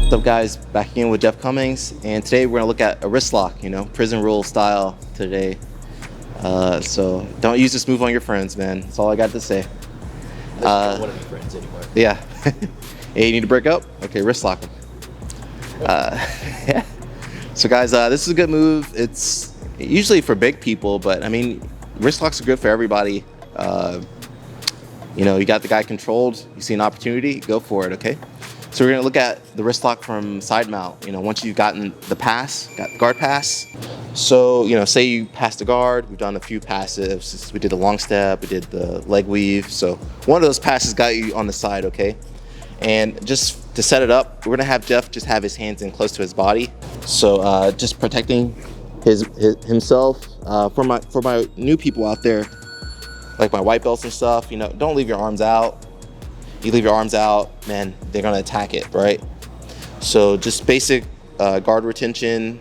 What's up, guys? Back again with Jeff Cummings, and today we're gonna look at a wrist lock, prison rule style today. So don't use this move on your friends, man. That's all I got to say. One of your friends anymore. Yeah. Hey, you need to break up? Okay, wrist lock them. Yeah. So guys, this is a good move. It's usually for big people, but I mean, wrist locks are good for everybody. You got the guy controlled, you see an opportunity, go for it, okay? So we're gonna look at the wrist lock from side mount. Once you've gotten the pass, got the guard pass. So, say you passed the guard, we've done a few passives. We did the long step, we did the leg weave. So one of those passes got you on the side, okay? And just to set it up, we're gonna have Jeff just have his hands in close to his body. So just protecting himself. For my new people out there, like my white belts and stuff, don't leave your arms out. You leave your arms out, man, they're gonna attack it, right? So just basic guard retention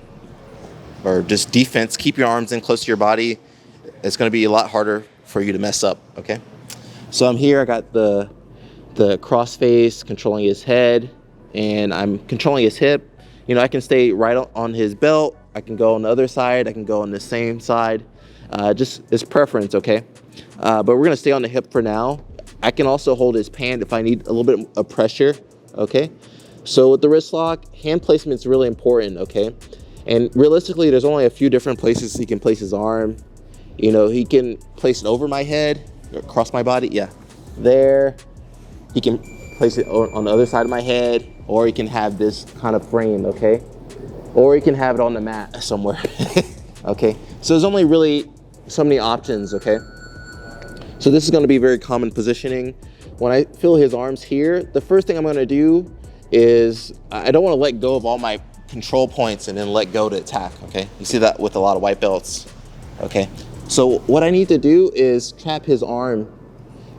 or just defense, keep your arms in close to your body. It's gonna be a lot harder for you to mess up, okay? So I'm here, I got the cross face controlling his head, and I'm controlling his hip. I can stay right on his belt, I can go on the other side, I can go on the same side. Just it's preference, okay? But we're gonna stay on the hip for now. I can also hold his pant if I need a little bit of pressure, okay? So with the wrist lock, hand placement is really important, okay? And realistically, there's only a few different places he can place his arm. He can place it over my head, across my body, yeah. There, he can place it on the other side of my head, or he can have this kind of frame, okay? Or he can have it on the mat somewhere, okay? So there's only really so many options, okay? So this is going to be very common positioning. When I feel his arms here, the first thing I'm going to do is I don't want to let go of all my control points and then let go to attack, okay? You see that with a lot of white belts, okay? So what I need to do is trap his arm,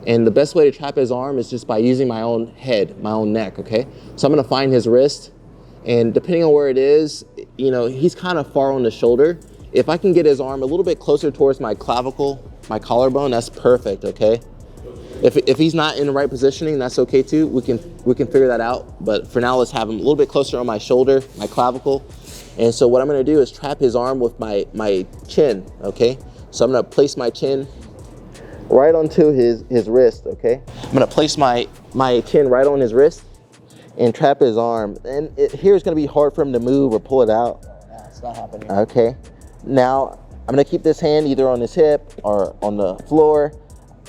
and the best way to trap his arm is just by using my own head, my own neck, okay? So I'm going to find his wrist, and depending on where it is, he's kind of far on the shoulder. If I can get his arm a little bit closer towards my clavicle, my collarbone, that's perfect, okay? If he's not in the right positioning, that's okay too. We can figure that out. But for now, let's have him a little bit closer on my shoulder, my clavicle. And so what I'm gonna do is trap his arm with my chin, okay? So I'm gonna place my chin right onto his wrist, okay? I'm gonna place my chin right on his wrist and trap his arm. And here it's gonna be hard for him to move or pull it out. Yeah, it's not happening. Okay, now I'm gonna keep this hand either on his hip or on the floor,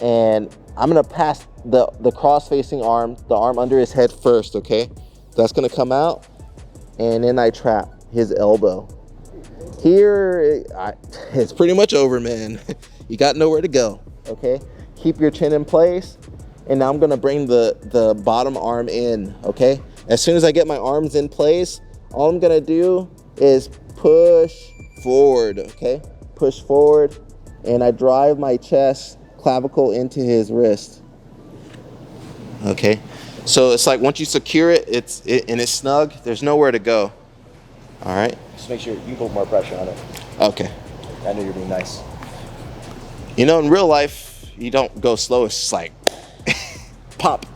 and I'm gonna pass the cross-facing arm, the arm under his head first, okay? That's gonna come out, and then I trap his elbow. Here, it's pretty much over, man. You got nowhere to go, okay? Keep your chin in place, and now I'm gonna bring the bottom arm in, okay? As soon as I get my arms in place, all I'm gonna do is push forward, okay? Push forward, and I drive my chest clavicle into his wrist. Okay, so it's like once you secure it, and it's snug, there's nowhere to go. All right. Just make sure you put more pressure on it. Okay. I know you're being nice. In real life, you don't go slow. It's just like pop.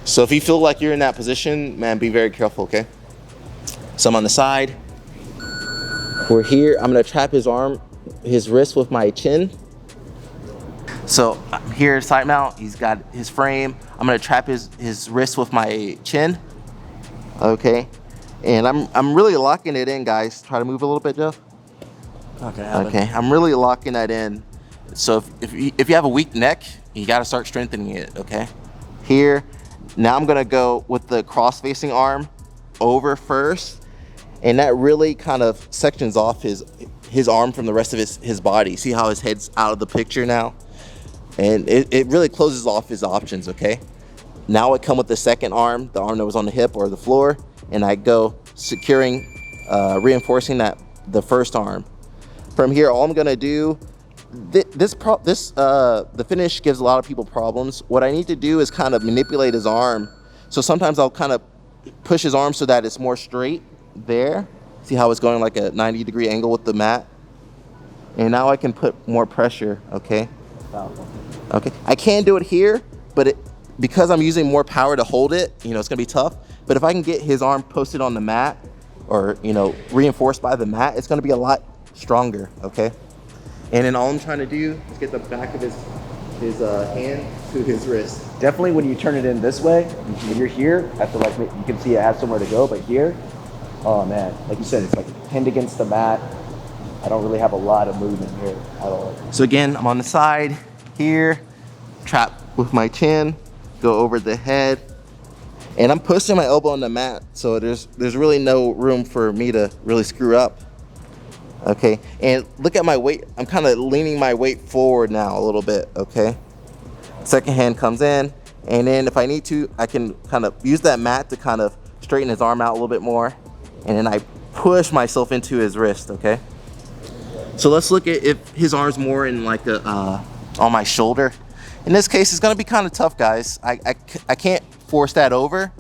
So if you feel like you're in that position, man, be very careful. Okay. So I'm on the side. We're here. I'm gonna trap his wrist with my chin. So I'm here, side mount. He's got his frame. I'm gonna trap his wrist with my chin. Okay, and I'm really locking it in, guys. Try to move a little bit, Jeff. Not gonna happen. Okay, I'm really locking that in. So if you have a weak neck, you gotta start strengthening it. Okay, here. Now I'm gonna go with the cross-facing arm over first. And that really kind of sections off his arm from the rest of his body. See how his head's out of the picture now? And it really closes off his options, okay? Now I come with the second arm, the arm that was on the hip or the floor, and I go securing, reinforcing the first arm. From here, all I'm gonna do, the finish gives a lot of people problems. What I need to do is kind of manipulate his arm. So sometimes I'll kind of push his arm so that it's more straight. There, see how it's going like a 90-degree angle with the mat, and now I can put more pressure, okay? Powerful. Okay, I can do it here, but because I'm using more power to hold it, it's gonna be tough. But if I can get his arm posted on the mat, or reinforced by the mat, it's going to be a lot stronger. Okay. And then all I'm trying to do is get the back of his hand to his wrist. Definitely when you turn it in this way, when you're here, I feel like you can see it has somewhere to go, but here, oh man, like you said, it's like pinned against the mat. I don't really have a lot of movement here at all. So again, I'm on the side here, trap with my chin, go over the head, and I'm pushing my elbow on the mat, so there's really no room for me to really screw up. Okay, and look at my weight. I'm kind of leaning my weight forward now a little bit, okay? Second hand comes in, and then if I need to, I can kind of use that mat to kind of straighten his arm out a little bit more, and then I push myself into his wrist, okay? So let's look at if his arm's more in like on my shoulder. In this case, it's gonna be kind of tough, guys. I can't force that over,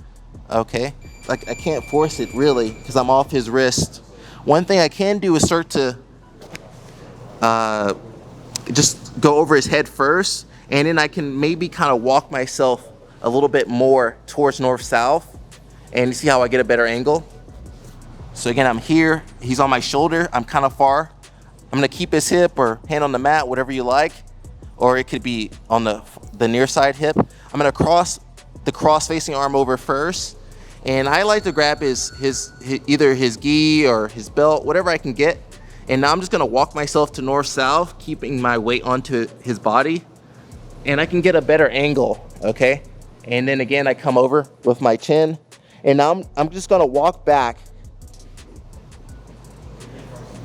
okay? Like I can't force it really because I'm off his wrist. One thing I can do is start to just go over his head first, and then I can maybe kind of walk myself a little bit more towards north-south, and you see how I get a better angle. So again, I'm here, he's on my shoulder, I'm kind of far. I'm gonna keep his hip or hand on the mat, whatever you like, or it could be on the near side hip. I'm gonna cross the cross-facing arm over first, and I like to grab his either his gi or his belt, whatever I can get. And now I'm just gonna walk myself to north-south, keeping my weight onto his body, and I can get a better angle, okay? And then again, I come over with my chin, and now I'm just gonna walk back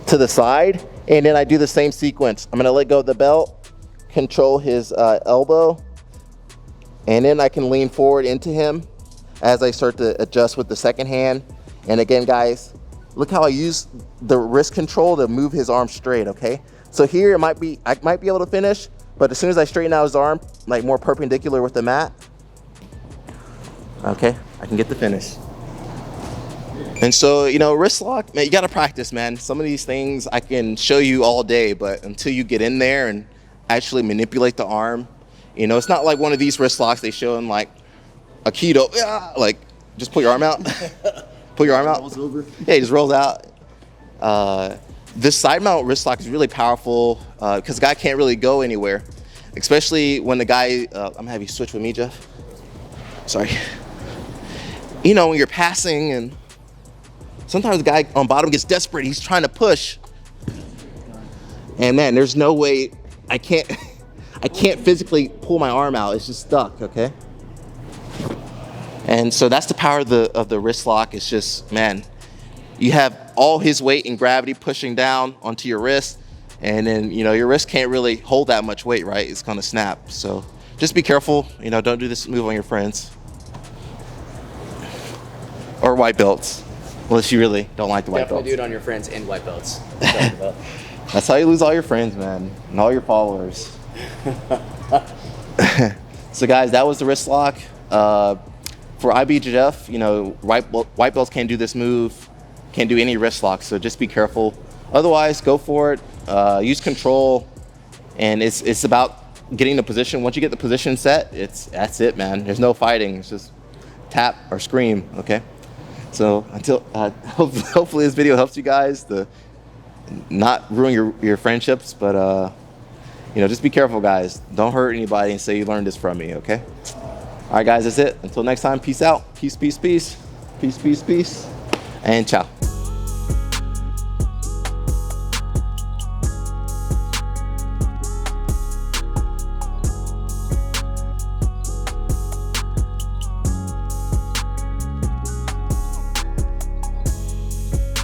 to the side, and then I do the same sequence. I'm gonna let go of the belt, control his elbow, and then I can lean forward into him as I start to adjust with the second hand. And again, guys, look how I use the wrist control to move his arm straight, okay? So here I might be able to finish, but as soon as I straighten out his arm, like more perpendicular with the mat, okay, I can get the finish. And so, wrist lock, man, you gotta practice, man. Some of these things I can show you all day, but until you get in there and actually manipulate the arm, it's not like one of these wrist locks they show in like Aikido, like just pull your arm out. Pull your arm out. Rolls over. Yeah, it just rolls out. This side mount wrist lock is really powerful because the guy can't really go anywhere, especially when the guy, I'm gonna have you switch with me, Jeff. Sorry. When you're passing and sometimes the guy on bottom gets desperate. He's trying to push. And man, there's no way I can't physically pull my arm out. It's just stuck, okay? And so that's the power of the wrist lock. It's just, man, you have all his weight and gravity pushing down onto your wrist, and then, your wrist can't really hold that much weight, right? It's gonna snap. So just be careful, don't do this move on your friends. Or white belts, unless you really don't like the white belts. Definitely do it on your friends and white belts. That's how you lose all your friends, man, and all your followers. So guys, that was the wrist lock. For IBJJF, white belts can't do this move, can't do any wrist lock, so just be careful. Otherwise, go for it, use control, and it's about getting the position. Once you get the position set, that's it, man. There's no fighting, it's just tap or scream, okay? So hopefully this video helps you guys to not ruin your friendships, but just be careful, guys. Don't hurt anybody and say you learned this from me, okay? All right, guys, that's it. Until next time, peace out. Peace, peace, peace. Peace, peace, peace. And ciao.